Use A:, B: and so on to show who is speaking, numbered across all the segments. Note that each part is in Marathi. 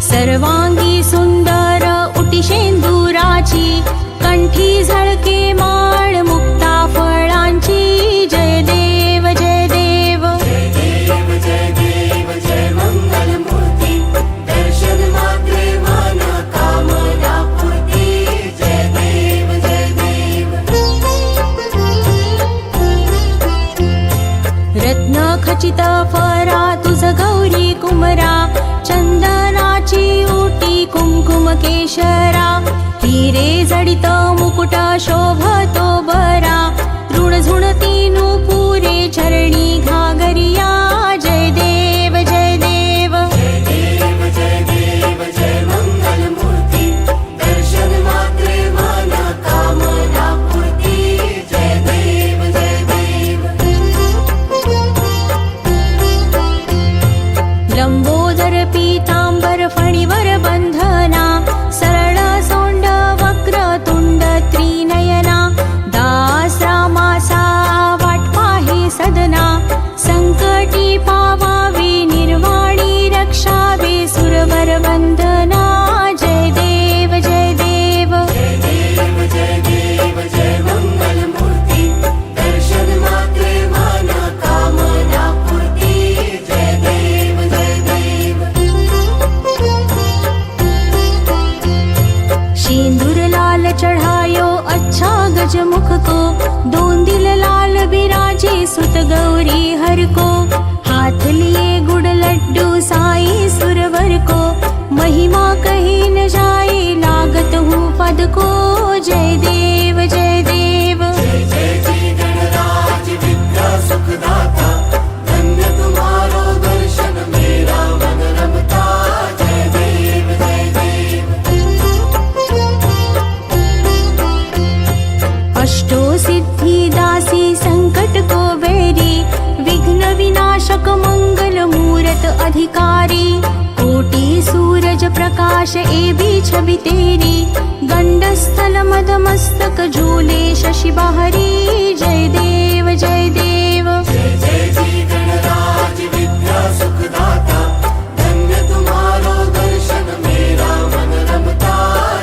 A: सर्वांगी सुंदर उटी शेंदुराची, कंठी झळके माळ मुक्ता फळांची. जय देव जय देव
B: जय देव जय देव जय मंगल मूर्ती, दर्शन मात्रे मन कामना पूर्ती. जय देव जय देव.
A: रत्न खचित फरा तुझ गौरी कुमरा, चंदनाची उटी कुंकुम केशरा. हिरे जडित मुकुट शोभतो बरा, ऋण झुणती नुपुरे चरणी घागरिया. जय देव जय देव
B: जय देव जय देव जय मंगल मूर्ती, दर्शन मात्रे मन कामना पूर्ती. जय देव जय देव.
A: लंबोदर पीतांबर फणीवर बंधना, सरळ सोंड वक्र तुंड त्रिनयना. दास रामासा वाट पाहे सदना, संकटी पावावे निर्वाणी रक्षावे सुरवर वंदना. जय देव जय देव
B: जय देव जय देव जय मंगल मूर्ती, दर्शन मात्रे मन कामना पूर्ती. जय देव जय देव.
A: सिंदूर लाल चढ़ायो अच्छा गजमुख को, दोन दिल लाल बिराजे सुत गौरी हर को. हाथ लिए गुड़ लड्डू साई सुरवर को, महिमा कही न जाए लागत हूँ पद को. जय देव जय देव
B: जय जय जी गणराज विद्या सुखदाता, धन्य तुम्हारो दर्शन मेरा मन रमता. जय देव जय देव.
A: अष्टो सिद्धि दासी संकट को बेरी, विघ्न विनाशक मंगल मूरत अधिकारी. कोटि सूरज प्रकाश ए भी छवि तेरी, गंडस्थल मद मस्तक झूले शशि बहरी. जय देव जय देव
B: जय जय जी गणराज विद्या सुखदाता, धन्य तुम्हारो दर्शन मेरा मन रमता.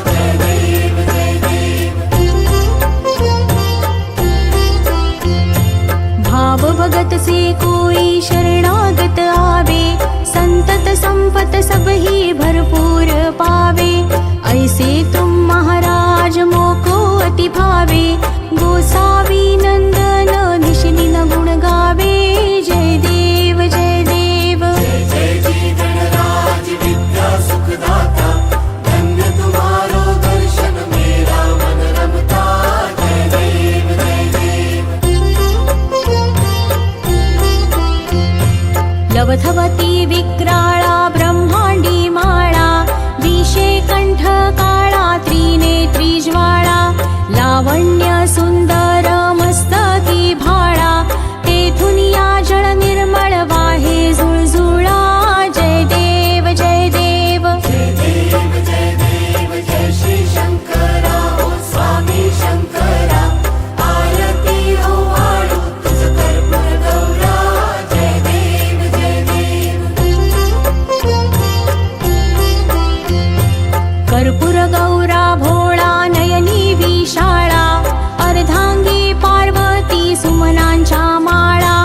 B: जय देव जय देव.
A: भाव भगत से कोई शरणागत आवे, संतत संपत सब ही भरपूर पावे. ऐसे तुम महाराज मोको अति भावे, गोसावी नंदन निशिदिन गुण गावे. जय देव जय देव
B: जय जय जी गणराज विद्या सुखदाता, धन्य तुम्हारो दर्शन मेरा मन रमता. जय देव जय देव.
A: लवथवती विक्राळा ब्रह्मांडी माळा, विषे कंठ काळा त्रिनेत्री ज्वाळा. लावण्य सुंदर मस्तकी भाळा, तेथुनिया जळ निर्मळ वाहे झुळझुळा. जय देव जय देव
B: जय देव जय देव जय श्री शंकरा, ओ स्वामी शंकरा. आरती ओ वाळू तुझ कर्पूर गौरा. जय देव जय देव.
A: कर्पूर गौरा भोळा नयनी विशाळा, अर्धांगी पार्वती सुमनांच्या माळा.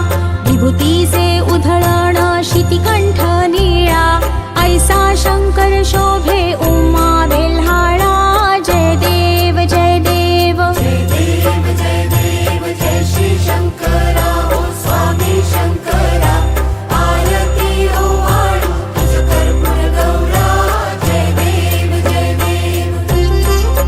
A: विभूतीचे उधळण शितिकंठ निळा, ऐसा शंकर शोभे उमा बेल्हाळा. जय देव जय देव
B: जय देव जय देव जय श्री शंकरा, ओ स्वामी शंकरा. आरती ओ वाळू तुझ कर्पूर गौरा. जय देव जय देव.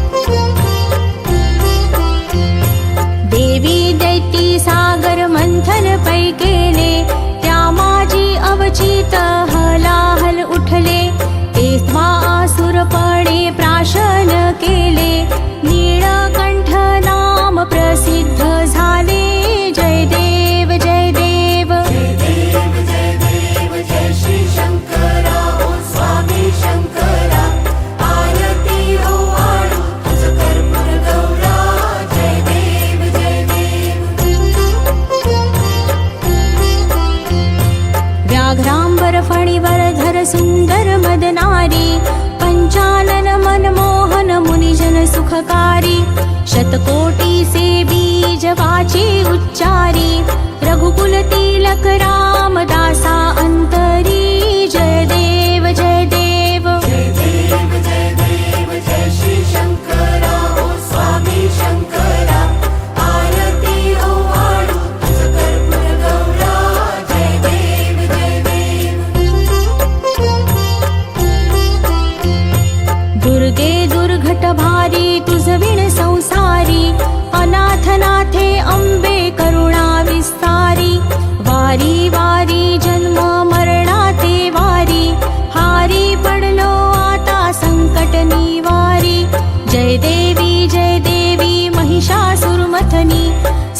A: सुखकारी शतकोटीचे बीज वाचे उच्चारी रघुकुल तिलक रामदासा अंतरी जय देव जय देव
B: जय देव जय देव जय श्री शंकरा ओ स्वामी शंकरा आरती ओवाळू तुझ कर्पूर गौरा जय देव जय देव
A: दुर्गे दुर्घट भारी तुझ विण संसारी अनाथनाथे अंबे करुणा विस्तारी वारी वारी जन्म मरणाते वारी हारी पडलो आता संकट निवारी जय देवी महिषासुरमथनी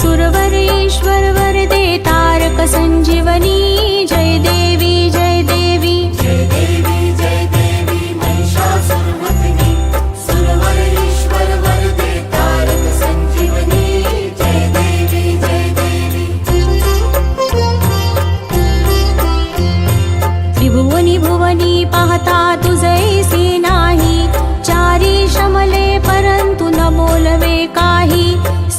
A: सुरवर ईश्वर वरदे तारक संजीवनी जय देवी जय देवी
B: जय देवी महिषासुरमर्दिनी सुरवर ईश्वर वरदे तारक संजीवनी जय देवी जय देवी
A: त्रिभुवनी भुवनी पाहता तुझैसे नाही चारी श्रमले परंतु न बोलवे काही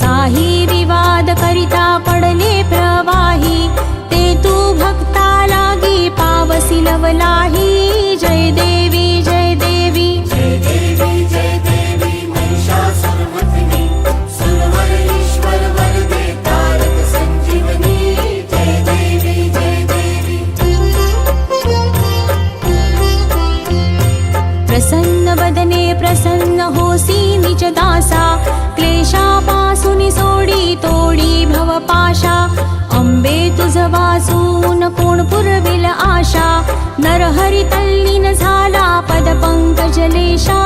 A: साही विवाद करिता पडले प्रवाही ते तू भक्ता लागी पावसी लवलाही जय देवी जय देवी
B: जय देवी महिषासुरमर्दिनी सुरवर ईश्वर वरदे तारक संजीवनी जय देवी जय देवी
A: प्रसन्न वदने प्रसन्न होसी निज दासा क्लेशापासून सोडी तोडी भवपाशा अंबे तुझ वाचून कोण पुरविल आशा नरहरी तल्लीन झाला पद पंकजलेशा